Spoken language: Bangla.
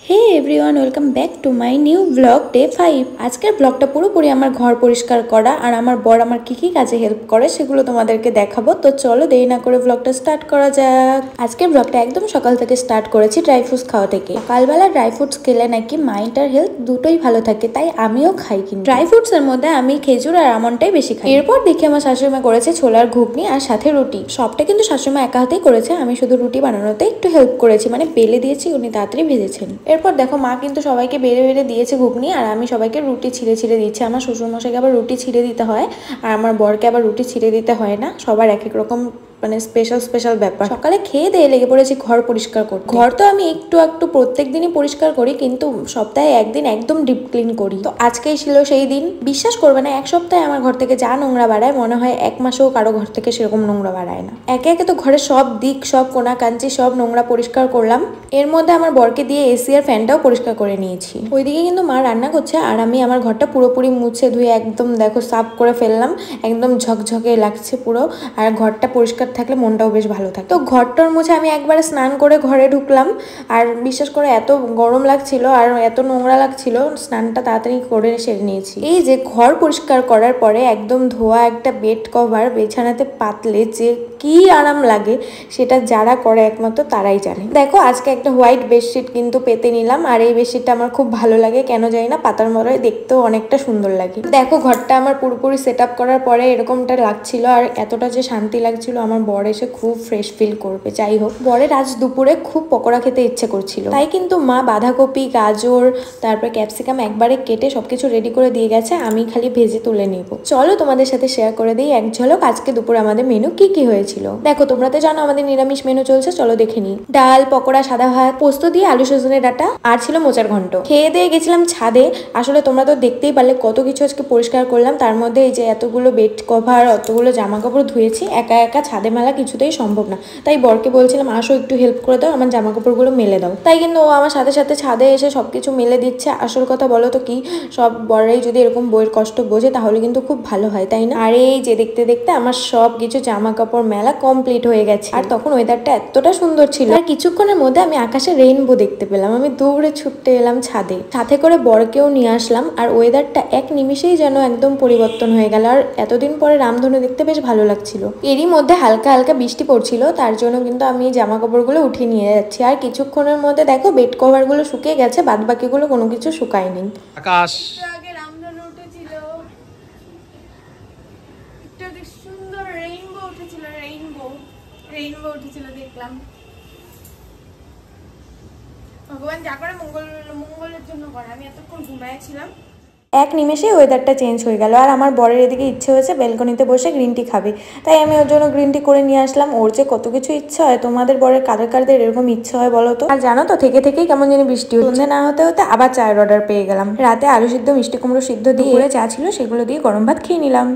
Hey everyone, welcome back to my new blog day 5। আজকের ব্লগটা পুরোপুরি আমার ঘর পরিষ্কার করা আর আমার বর আমার কি কি কাজে হেল্প করে সেগুলো তোমাদেরকে দেখাবো। তো চলো দেরি না করে ব্লগটা স্টার্ট করা যাক। আজকের ব্লগটা একদম সকাল থেকে স্টার্ট করেছি ড্রাই ফ্রুটস খাওয়া থেকে। সকালবেলা ড্রাই ফ্রুটস খেলে নাকি মাইন্ড আর হেলথ দুটোই ভালো থাকে, তাই আমিও খাই। কিন্তু ড্রাই ফ্রুটস এর মধ্যে আমি খেজুর আর আমন্ডটাই বেশি খাই। এরপর দেখি আমার শাশুড়িমা করেছে ছোলার ঘুগনি আর সাথে রুটি। সবটা কিন্তু শাশুড়িমা একা হাতেই করেছে, আমি শুধু রুটি বানানোতে একটু হেল্প করেছি, মানে বেলে দিয়েছি, উনি তাড়াতাড়ি ভেজেছেন। এরপর দেখো মা কিন্তু সবাইকে বেড়ে বেড়ে দিয়েছে ঘুগনি, আর আমি সবাইকে রুটি ছিঁড়ে ছিঁড়ে দিচ্ছি। আমার শ্বশুরমশাইকে আবার রুটি ছিঁড়ে দিতে হয় আর আমার বরকে আবার রুটি ছিঁড়ে দিতে হয় না। সবার এক এক রকম মানে স্পেশাল ব্যাপার। সকালে খেয়ে দিয়ে লেগে পড়েছি ঘর পরিষ্কার করতে। ঘর তো আমি একটু একটু প্রত্যেক দিনই পরিষ্কার করি, কিন্তু সপ্তাহে একদিন একদম ডিপ ক্লিন করি। তো আজকেই ছিল সেই দিন। বিশ্বাস করবে না, এক সপ্তাহে আমার ঘর থেকে যা নোংরা বাড়ায় মনে হয় এক মাসেও কারো ঘর থেকে সেরকম নোংরা বাড়ায় না। একে একে তো ঘরের সব দিক, সব কোনা কাঞ্চি, সব নোংরা পরিষ্কার করলাম। এর মধ্যে আমার বরকে দিয়ে এসি আর ফ্যানটাও পরিষ্কার করে নিয়েছি। ওইদিকে কিন্তু মা রান্না করছে আর আমি আমার ঘরটা পুরোপুরি মুছে ধুয়ে একদম দেখো সাফ করে ফেললাম। একদম ঝকঝকে লাগছে পুরো। আর ঘরটা পরিষ্কার থাকলে মনটাও বেশ ভালো থাকে। তো ঘরটার মুছে আমি একবারে স্নান করে ঘরে ঢুকলাম। আর বিশ্বাস করে এত গরম লাগছিল আর এত নোংরা লাগছিল, স্নানটা তাড়াতাড়ি করে সেরে নিয়েছি। এই যে ঘর পরিষ্কার করার পরে একদম ধোয়া একটা বেড কভার বিছানাতে পাতলে যে কি আরাম লাগে, সেটা যারা করে একমাত্র তারাই জানে। দেখো আজকে একটা হোয়াইট বেডশিট কিন্তু পেতে নিলাম, আর এই বেডশিটটা আমার খুব ভালো লাগে, কেন জানি না, পাতার মরায় দেখতেও অনেকটা সুন্দর লাগে। দেখো ঘরটা আমার পুরোপুরি সেট আপ করার পরে এরকমটা লাগছিল, আর এতটা যে শান্তি লাগছিল, আমার বর এসে খুব ফ্রেশ ফিল করবে। যাই হোক, বরের আজ দুপুরে খুব পকোড়া খেতে ইচ্ছে করছিল, তাই কিন্তু মা বাঁধাকপি, গাজর, তারপর ক্যাপসিকাম একবারে কেটে সবকিছু রেডি করে দিয়ে গেছে, আমি খালি ভেজে তুলে নিব। চলো তোমাদের সাথে শেয়ার করে দিই এক ঝলক আজকে দুপুরে আমাদের মেনু কি কি হয়েছিল। দেখো তোমরা তো জানো আমাদের নিরামিষ মেনু চলছে, চলো দেখে নিই। ডাল, পকোড়া, সাদা ভাত, পোস্ত দিয়ে আলু সজনে ডাঁটা, আর ছিল মোচার ঘন্ট। খেয়ে দিয়ে গেছিলাম ছাদে। আসলে তোমরা তো দেখতেই পারলে কত কিছু আজকে পরিষ্কার করলাম। তার মধ্যে এই যে এতগুলো বেড কভার, অতগুলো জামা কাপড় ধুয়েছি, একা একা ছাদে মেলা কিছুতেই সম্ভব না। তাই বরকে বলছিলাম আসো একটু হেল্প করে দাও, আমার জামা কাপড়গুলো মেলে দাও। তাই কিন্তু ও আমার সাথে সাথে ছাদে এসে সবকিছু মেলে দিচ্ছে। আসল কথা বলো তো কি, সব বড়রাই যদি এরকম বইয়ের কষ্ট বোঝে তাহলে কিন্তু খুব ভালো হয়, তাই না? আর এই যে দেখতে দেখতে আমার সব কিছু জামা কাপড় মেলা কমপ্লিট হয়ে গেছে। আর তখন ওয়েদারটা এতটা সুন্দর ছিল, আর কিছুক্ষণের মধ্যে আমি আকাশে রেইনবো দেখতে পেলাম। আমি দৌড়ে ছুটতে এলাম ছাদে, সাথে করে বরকেও নিয়ে আসলাম। আর ওয়েদারটা এক নিমিষেই যেন একদম পরিবর্তন হয়ে গেল, আর এতদিন পরে রামধনু দেখতে বেশ ভালো লাগছিল। এরই মধ্যে হালকা হালকা বৃষ্টি পড়ছিল, তার জন্য কিন্তু আমি জামা কাপড়গুলো উঠিয়ে নিয়ে যাচ্ছি। আর কিছুক্ষণের মধ্যে দেখো বেড কভার গুলো শুকিয়ে গেছে, বাদ বাকিগুলো কোনো কিছু শুকায়নি। আকাশ আগে রামধনু উঠেছিল, একটা সুন্দর রেইনবো উঠেছিল, রেইনবো উঠেছিল দেখলাম। ভগবান যা করে মঙ্গলের জন্য করে। আমি এতক্ষণ ঘুমাইছিলাম, এক নিমেষে ওয়েদারটা চেঞ্জ হয়ে গেল। আর আমার বরের এদিকে ইচ্ছে হয়েছে বেলকনিতে বসে গ্রিন টি খাবে, তাই আমি ওর জন্য গ্রিন টি করে নিয়ে আসলাম। ওর যে কত কিছু ইচ্ছা হয়, তোমাদের বরের কাদের এরকম ইচ্ছা হয় বলো তো? আর জানো তো, থেকেই কেমন জানি বৃষ্টি হচ্ছে। সন্ধ্যে না হতে হতে আবার চায়ের অর্ডার পেয়ে গেলাম। রাতে আলু সিদ্ধ, মিষ্টি কুমড়ো সিদ্ধ দিয়ে চা ছিল, সেগুলো দিয়ে গরম ভাত খেয়ে নিলাম।